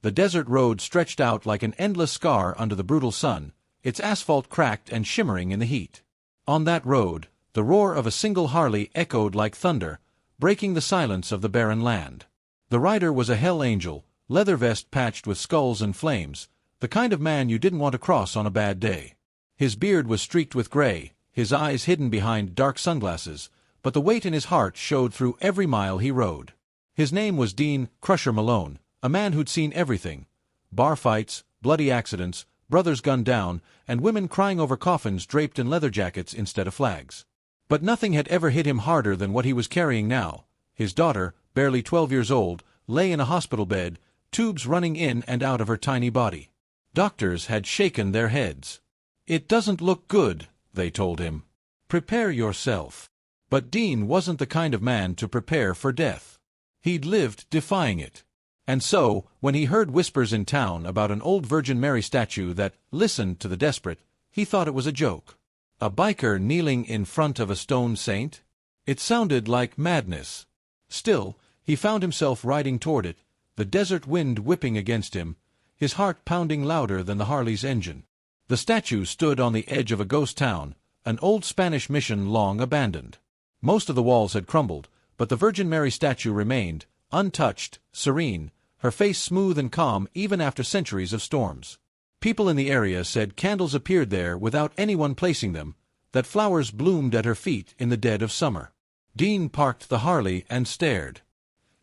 The desert road stretched out like an endless scar under the brutal sun, its asphalt cracked and shimmering in the heat. On that road, the roar of a single Harley echoed like thunder, breaking the silence of the barren land. The rider was a hell angel, leather vest patched with skulls and flames, the kind of man you didn't want to cross on a bad day. His beard was streaked with gray, his eyes hidden behind dark sunglasses, but the weight in his heart showed through every mile he rode. His name was Dean Crusher Malone, a man who'd seen everything: bar fights, bloody accidents, brothers gunned down, and women crying over coffins draped in leather jackets instead of flags. But nothing had ever hit him harder than what he was carrying now. His daughter, barely 12 years old, lay in a hospital bed, tubes running in and out of her tiny body. Doctors had shaken their heads. "It doesn't look good," they told him. "Prepare yourself." But Dean wasn't the kind of man to prepare for death. He'd lived defying it. And so, when he heard whispers in town about an old Virgin Mary statue that listened to the desperate, he thought it was a joke. A biker kneeling in front of a stone saint? It sounded like madness. Still, he found himself riding toward it, the desert wind whipping against him, his heart pounding louder than the Harley's engine. The statue stood on the edge of a ghost town, an old Spanish mission long abandoned. Most of the walls had crumbled, but the Virgin Mary statue remained, untouched, serene, her face smooth and calm even after centuries of storms. People in the area said candles appeared there without anyone placing them, that flowers bloomed at her feet in the dead of summer. Dean parked the Harley and stared.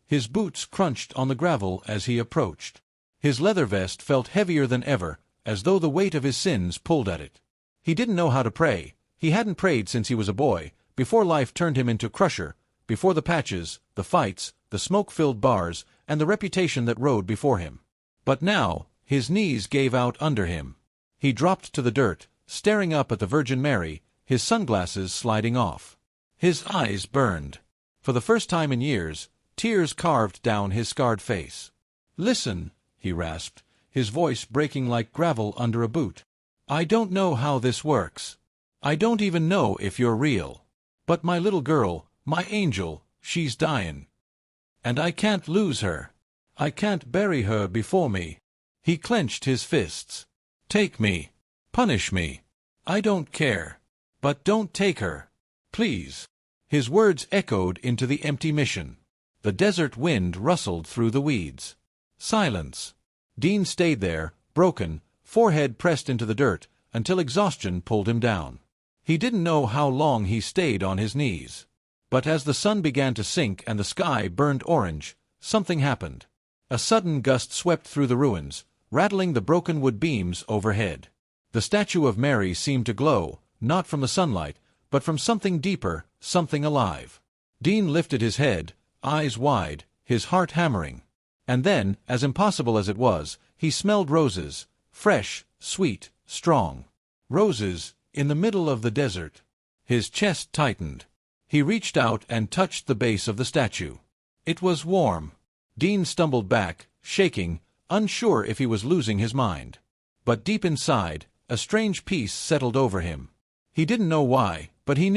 His boots crunched on the gravel as he approached. His leather vest felt heavier than ever, as though the weight of his sins pulled at it. He didn't know how to pray. He hadn't prayed since he was a boy, before life turned him into Crusher, before the patches, the fights, the smoke-filled bars, and the reputation that rode before him. But now, his knees gave out under him. He dropped to the dirt, staring up at the Virgin Mary, his sunglasses sliding off. His eyes burned. For the first time in years, tears carved down his scarred face. "Listen," he rasped, his voice breaking like gravel under a boot. "I don't know how this works. I don't even know if you're real. But my little girl, my angel, she's dying. And I can't lose her. I can't bury her before me." He clenched his fists. "Take me. Punish me. I don't care. But don't take her. Please." His words echoed into the empty mission. The desert wind rustled through the weeds. Silence. Dean stayed there, broken, forehead pressed into the dirt, until exhaustion pulled him down. He didn't know how long he stayed on his knees. But as the sun began to sink and the sky burned orange, something happened. A sudden gust swept through the ruins, rattling the broken wood beams overhead. The statue of Mary seemed to glow, not from the sunlight, but from something deeper, something alive. Dean lifted his head, eyes wide, his heart hammering. And then, as impossible as it was, he smelled roses, fresh, sweet, strong. Roses, in the middle of the desert. His chest tightened. He reached out and touched the base of the statue. It was warm. Dean stumbled back, shaking, unsure if he was losing his mind. But deep inside, a strange peace settled over him. He didn't know why, but he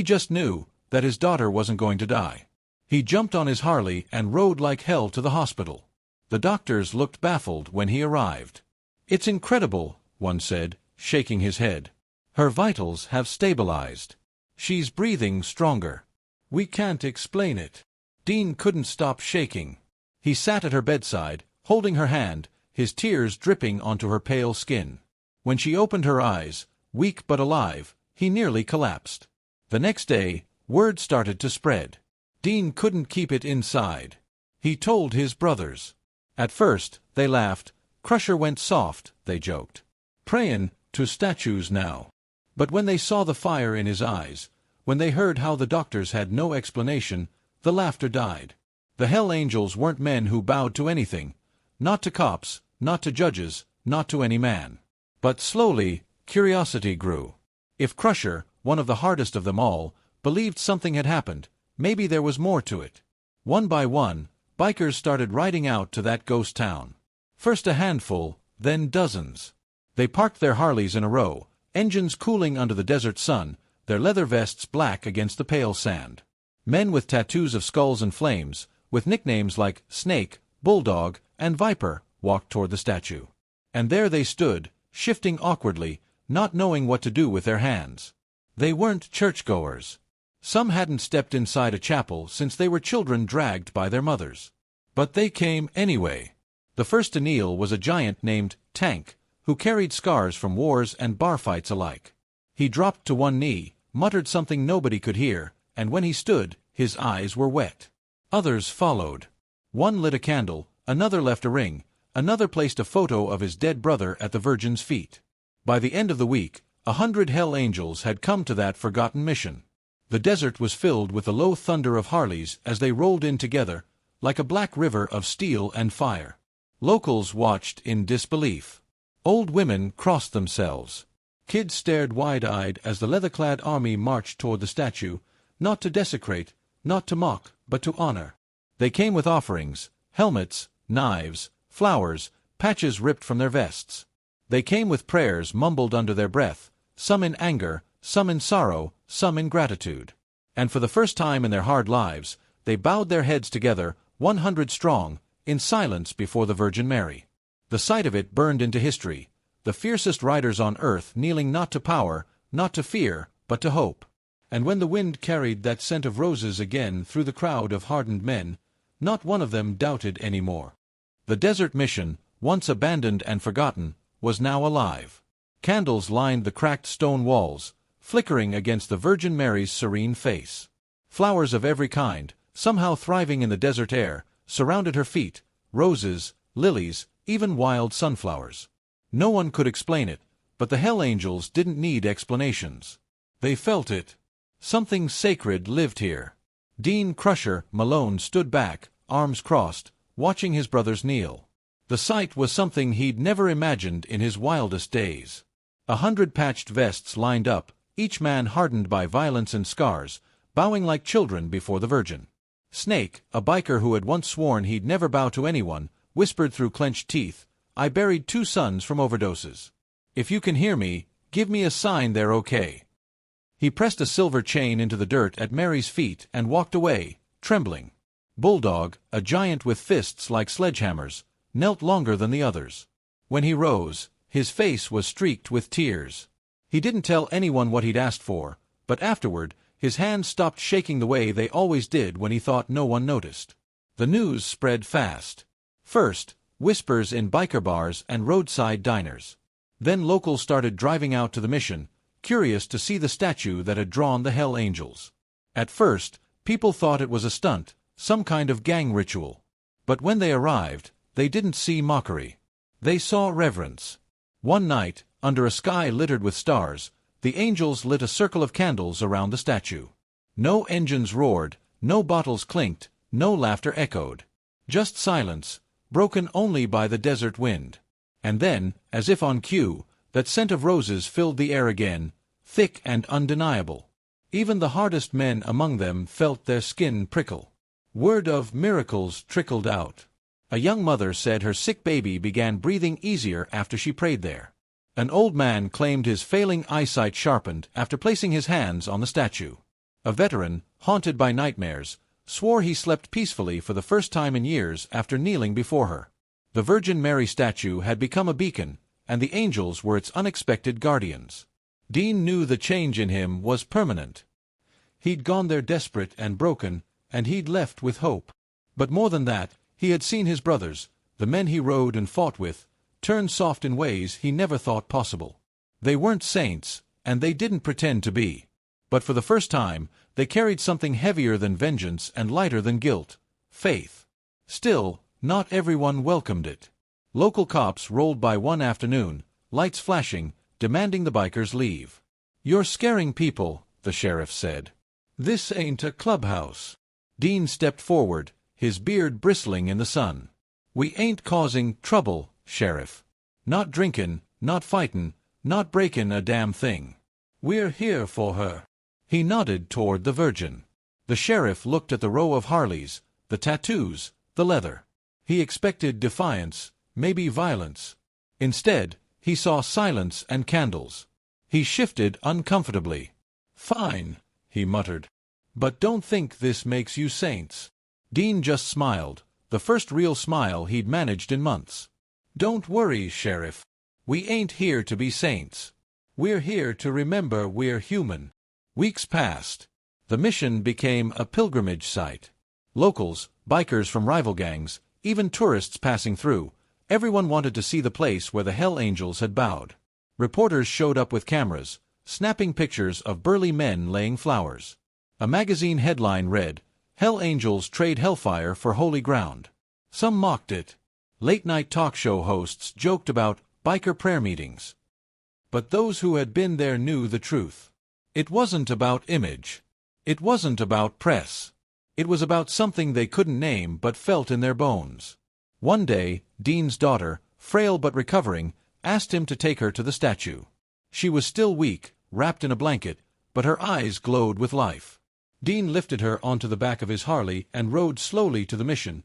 just knew, that his daughter wasn't going to die. He jumped on his Harley and rode like hell to the hospital. The doctors looked baffled when he arrived. "It's incredible," one said, shaking his head. "Her vitals have stabilized. She's breathing stronger. We can't explain it." Dean couldn't stop shaking. He sat at her bedside, holding her hand, his tears dripping onto her pale skin. When she opened her eyes, weak but alive, he nearly collapsed. The next day, word started to spread. Dean couldn't keep it inside. He told his brothers. At first, they laughed. "Crusher went soft," they joked. "Prayin' to statues now." But when they saw the fire in his eyes, when they heard how the doctors had no explanation, the laughter died. The Hell Angels weren't men who bowed to anything. Not to cops, not to judges, not to any man. But slowly, curiosity grew. If Crusher, one of the hardest of them all, believed something had happened, maybe there was more to it. One by one, bikers started riding out to that ghost town. First a handful, then dozens. They parked their Harleys in a row, engines cooling under the desert sun, their leather vests black against the pale sand. Men with tattoos of skulls and flames, with nicknames like Snake, Bulldog, and Viper, walked toward the statue. And there they stood, shifting awkwardly, not knowing what to do with their hands. They weren't churchgoers. Some hadn't stepped inside a chapel since they were children dragged by their mothers. But they came anyway. The first to kneel was a giant named Tank, who carried scars from wars and bar fights alike. He dropped to one knee, muttered something nobody could hear, and when he stood, his eyes were wet. Others followed. One lit a candle, another left a ring, another placed a photo of his dead brother at the Virgin's feet. By the end of the week, 100 hell angels had come to that forgotten mission. The desert was filled with the low thunder of Harleys as they rolled in together, like a black river of steel and fire. Locals watched in disbelief. Old women crossed themselves. Kids stared wide-eyed as the leather-clad army marched toward the statue, not to desecrate, not to mock, but to honor. They came with offerings, helmets, knives, flowers, patches ripped from their vests. They came with prayers mumbled under their breath, some in anger, some in sorrow, some in gratitude. And for the first time in their hard lives, they bowed their heads together, 100 strong, in silence before the Virgin Mary. The sight of it burned into history, the fiercest riders on earth kneeling not to power, not to fear, but to hope. And when the wind carried that scent of roses again through the crowd of hardened men, not one of them doubted any more. The desert mission, once abandoned and forgotten, was now alive. Candles lined the cracked stone walls, flickering against the Virgin Mary's serene face. Flowers of every kind, somehow thriving in the desert air, surrounded her feet, roses, lilies, even wild sunflowers. No one could explain it, but the hell angels didn't need explanations. They felt it. Something sacred lived here. Dean Crusher Malone stood back, arms crossed, watching his brothers kneel. The sight was something he'd never imagined in his wildest days. 100 patched vests lined up, each man hardened by violence and scars, bowing like children before the Virgin. Snake, a biker who had once sworn he'd never bow to anyone, whispered through clenched teeth, "I buried 2 sons from overdoses. If you can hear me, give me a sign they're okay." He pressed a silver chain into the dirt at Mary's feet and walked away, trembling. Bulldog, a giant with fists like sledgehammers, knelt longer than the others. When he rose, his face was streaked with tears. He didn't tell anyone what he'd asked for, but afterward, his hands stopped shaking the way they always did when he thought no one noticed. The news spread fast. First, whispers in biker bars and roadside diners. Then locals started driving out to the mission, curious to see the statue that had drawn the Hell Angels. At first, people thought it was a stunt, some kind of gang ritual. But when they arrived, they didn't see mockery. They saw reverence. One night, under a sky littered with stars, the angels lit a circle of candles around the statue. No engines roared, no bottles clinked, no laughter echoed. Just silence, broken only by the desert wind. And then, as if on cue, that scent of roses filled the air again, thick and undeniable. Even the hardest men among them felt their skin prickle. Word of miracles trickled out. A young mother said her sick baby began breathing easier after she prayed there. An old man claimed his failing eyesight sharpened after placing his hands on the statue. A veteran, haunted by nightmares, swore he slept peacefully for the first time in years after kneeling before her. The Virgin Mary statue had become a beacon, and the angels were its unexpected guardians. Dean knew the change in him was permanent. He'd gone there desperate and broken, and he'd left with hope. But more than that, he had seen his brothers, the men he rode and fought with, turn soft in ways he never thought possible. They weren't saints, and they didn't pretend to be. But for the first time, they carried something heavier than vengeance and lighter than guilt: faith. Still, not everyone welcomed it. Local cops rolled by one afternoon, lights flashing, demanding the bikers leave. "You're scaring people," the sheriff said. "This ain't a clubhouse." Dean stepped forward, his beard bristling in the sun. "We ain't causing trouble, Sheriff. Not drinkin', not fightin', not breakin' a damn thing. We're here for her." He nodded toward the Virgin. The sheriff looked at the row of Harleys, the tattoos, the leather. He expected defiance, maybe violence. Instead, he saw silence and candles. He shifted uncomfortably. "Fine," he muttered. "But don't think this makes you saints." Dean just smiled, the first real smile he'd managed in months. "Don't worry, Sheriff. We ain't here to be saints. We're here to remember we're human." Weeks passed. The mission became a pilgrimage site. Locals, bikers from rival gangs, even tourists passing through, everyone wanted to see the place where the Hell Angels had bowed. Reporters showed up with cameras, snapping pictures of burly men laying flowers. A magazine headline read, "Hell Angels trade hellfire for holy ground." Some mocked it. Late-night talk show hosts joked about biker prayer meetings. But those who had been there knew the truth. It wasn't about image. It wasn't about press. It was about something they couldn't name but felt in their bones. One day, Dean's daughter, frail but recovering, asked him to take her to the statue. She was still weak, wrapped in a blanket, but her eyes glowed with life. Dean lifted her onto the back of his Harley and rode slowly to the mission,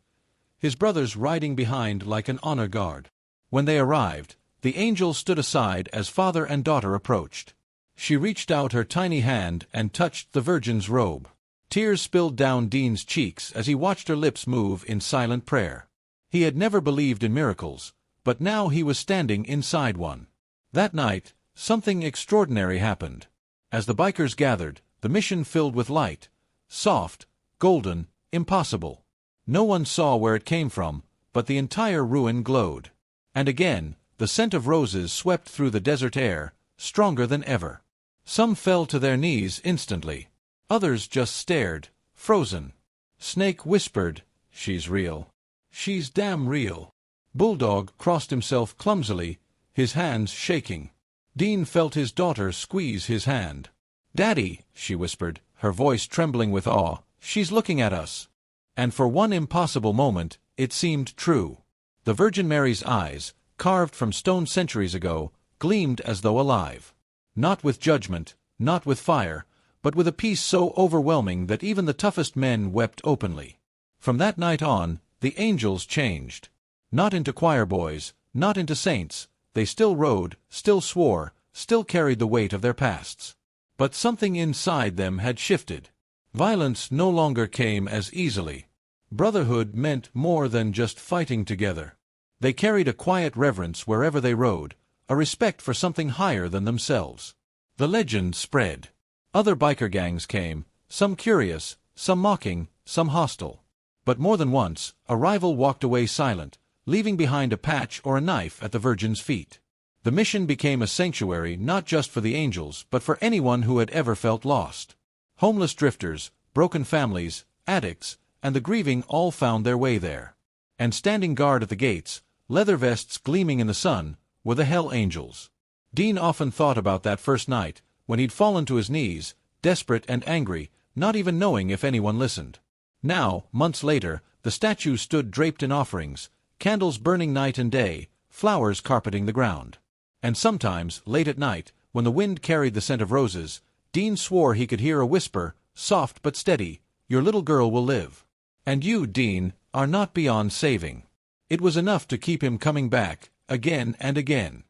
his brothers riding behind like an honor guard. When they arrived, the angel stood aside as father and daughter approached. She reached out her tiny hand and touched the Virgin's robe. Tears spilled down Dean's cheeks as he watched her lips move in silent prayer. He had never believed in miracles, but now he was standing inside one. That night, something extraordinary happened. As the bikers gathered, the mission filled with light, soft, golden, impossible. No one saw where it came from, but the entire ruin glowed. And again, the scent of roses swept through the desert air, stronger than ever. Some fell to their knees instantly. Others just stared, frozen. Snake whispered, "She's real. She's damn real." Bulldog crossed himself clumsily, his hands shaking. Dean felt his daughter squeeze his hand. "Daddy," she whispered, her voice trembling with awe, "she's looking at us." And for one impossible moment, it seemed true. The Virgin Mary's eyes, carved from stone centuries ago, gleamed as though alive. Not with judgment, not with fire, but with a peace so overwhelming that even the toughest men wept openly. From that night on, the angels changed. Not into choir boys, not into saints, they still rode, still swore, still carried the weight of their pasts. But something inside them had shifted. Violence no longer came as easily. Brotherhood meant more than just fighting together. They carried a quiet reverence wherever they rode, a respect for something higher than themselves. The legend spread. Other biker gangs came, some curious, some mocking, some hostile. But more than once, a rival walked away silent, leaving behind a patch or a knife at the Virgin's feet. The mission became a sanctuary not just for the angels but for anyone who had ever felt lost. Homeless drifters, broken families, addicts, and the grieving all found their way there. And standing guard at the gates, leather vests gleaming in the sun, were the Hell Angels. Dean often thought about that first night, when he'd fallen to his knees, desperate and angry, not even knowing if anyone listened. Now, months later, the statue stood draped in offerings, candles burning night and day, flowers carpeting the ground. And sometimes, late at night, when the wind carried the scent of roses, Dean swore he could hear a whisper, soft but steady, "Your little girl will live. And you, Dean, are not beyond saving." It was enough to keep him coming back, again and again.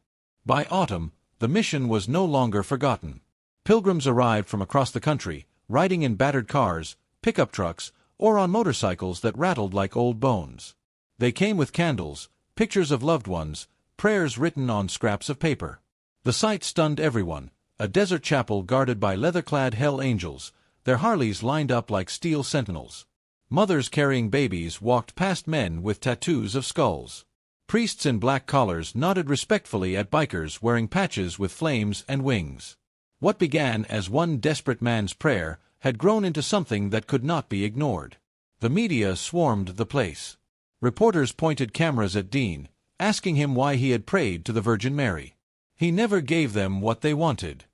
By autumn, the mission was no longer forgotten. Pilgrims arrived from across the country, riding in battered cars, pickup trucks, or on motorcycles that rattled like old bones. They came with candles, pictures of loved ones, prayers written on scraps of paper. The sight stunned everyone, a desert chapel guarded by leather-clad Hell Angels, their Harleys lined up like steel sentinels. Mothers carrying babies walked past men with tattoos of skulls. Priests in black collars nodded respectfully at bikers wearing patches with flames and wings. What began as one desperate man's prayer had grown into something that could not be ignored. The media swarmed the place. Reporters pointed cameras at Dean, asking him why he had prayed to the Virgin Mary. He never gave them what they wanted.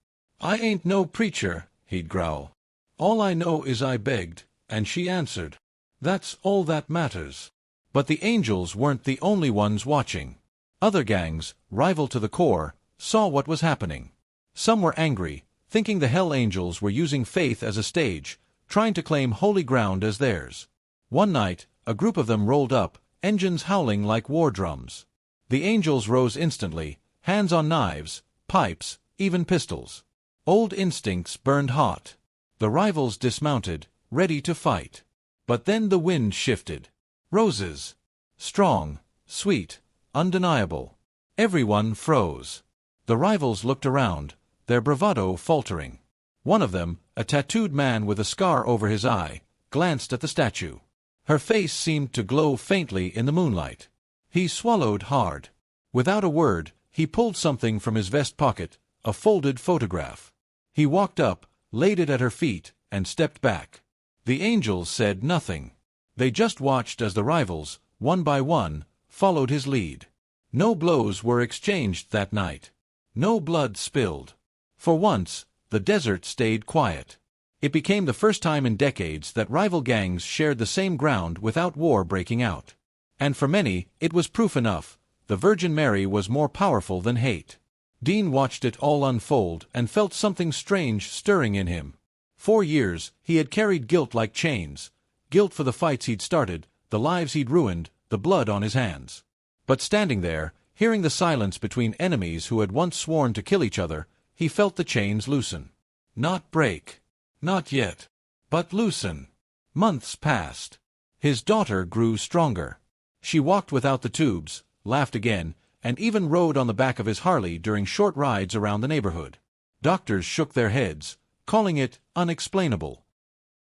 "I ain't no preacher," he'd growl. "All I know is I begged, and she answered. That's all that matters." But the angels weren't the only ones watching. Other gangs, rival to the core, saw what was happening. Some were angry, thinking the Hell Angels were using faith as a stage, trying to claim holy ground as theirs. One night, a group of them rolled up, engines howling like war drums. The angels rose instantly, hands on knives, pipes, even pistols. Old instincts burned hot. The rivals dismounted, ready to fight. But then the wind shifted. Roses. Strong, sweet, undeniable. Everyone froze. The rivals looked around, their bravado faltering. One of them, a tattooed man with a scar over his eye, glanced at the statue. Her face seemed to glow faintly in the moonlight. He swallowed hard. Without a word, he pulled something from his vest pocket, a folded photograph. He walked up, laid it at her feet, and stepped back. The angels said nothing. They just watched as the rivals, one by one, followed his lead. No blows were exchanged that night. No blood spilled. For once, the desert stayed quiet. It became the first time in decades that rival gangs shared the same ground without war breaking out. And for many, it was proof enough. The Virgin Mary was more powerful than hate. Dean watched it all unfold and felt something strange stirring in him. 4 years, he had carried guilt like chains. Guilt for the fights he'd started, the lives he'd ruined, the blood on his hands. But standing there, hearing the silence between enemies who had once sworn to kill each other, he felt the chains loosen. Not break. Not yet. But loosen. Months passed. His daughter grew stronger. She walked without the tubes, laughed again, and even rode on the back of his Harley during short rides around the neighborhood. Doctors shook their heads, calling it unexplainable.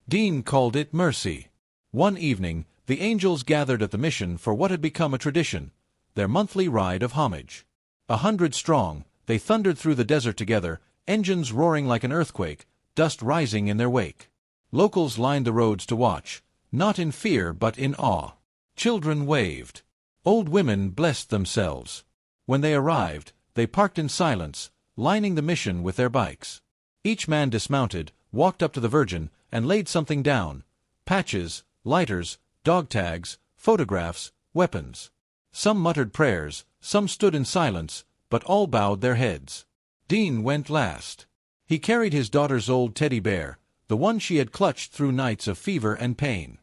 Dean called it mercy. One evening, the angels gathered at the mission for what had become a tradition, their monthly ride of homage. 100 strong, they thundered through the desert together, engines roaring like an earthquake, dust rising in their wake. Locals lined the roads to watch, not in fear but in awe. Children waved. Old women blessed themselves. When they arrived, they parked in silence, lining the mission with their bikes. Each man dismounted, walked up to the Virgin, and laid something down: patches, lighters, dog tags, photographs, weapons. Some muttered prayers, some stood in silence, but all bowed their heads. Dean went last. He carried his daughter's old teddy bear, the one she had clutched through nights of fever and pain.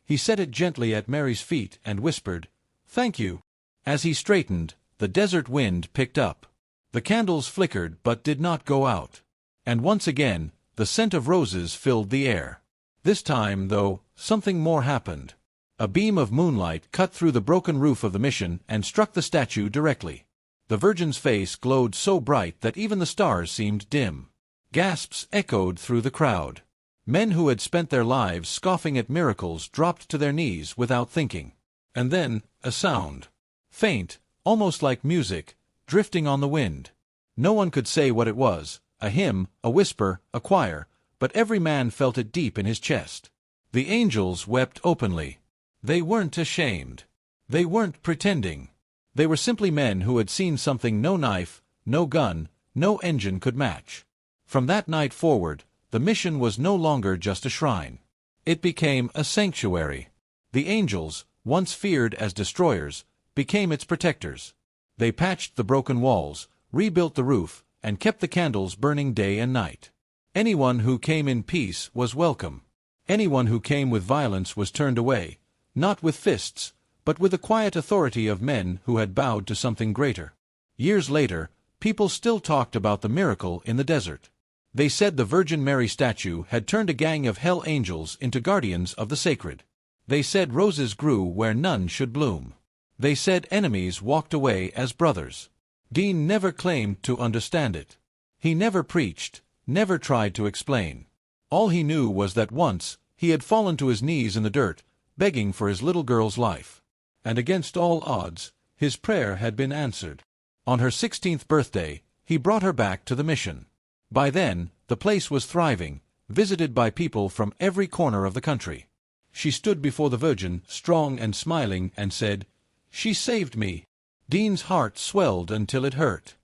He set it gently at Mary's feet and whispered, "Thank you." As he straightened, the desert wind picked up. The candles flickered but did not go out. And once again, the scent of roses filled the air. This time, though, something more happened. A beam of moonlight cut through the broken roof of the mission and struck the statue directly. The Virgin's face glowed so bright that even the stars seemed dim. Gasps echoed through the crowd. Men who had spent their lives scoffing at miracles dropped to their knees without thinking. And then, a sound. Faint, almost like music, drifting on the wind. No one could say what it was, a hymn, a whisper, a choir, but every man felt it deep in his chest. The angels wept openly. They weren't ashamed. They weren't pretending. They were simply men who had seen something no knife, no gun, no engine could match. From that night forward, the mission was no longer just a shrine. It became a sanctuary. The angels, once feared as destroyers, became its protectors. They patched the broken walls, rebuilt the roof, and kept the candles burning day and night. Anyone who came in peace was welcome. Anyone who came with violence was turned away, not with fists, but with the quiet authority of men who had bowed to something greater. Years later, people still talked about the miracle in the desert. They said the Virgin Mary statue had turned a gang of hell angels into guardians of the sacred. They said roses grew where none should bloom. They said enemies walked away as brothers. Dean never claimed to understand it. He never preached, never tried to explain. All he knew was that once, he had fallen to his knees in the dirt, begging for his little girl's life. And against all odds, his prayer had been answered. On her 16th birthday, he brought her back to the mission. By then, the place was thriving, visited by people from every corner of the country. She stood before the Virgin, strong and smiling, and said, "She saved me." Dean's heart swelled until it hurt.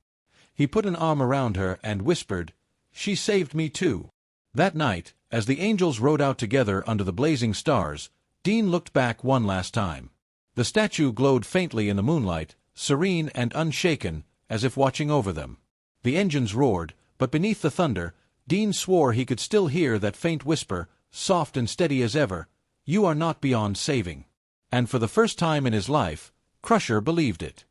He put an arm around her and whispered, "She saved me too." That night, as the angels rode out together under the blazing stars, Dean looked back one last time. The statue glowed faintly in the moonlight, serene and unshaken, as if watching over them. The engines roared, but beneath the thunder, Dean swore he could still hear that faint whisper, soft and steady as ever, "You are not beyond saving." And for the first time in his life, Crusher believed it.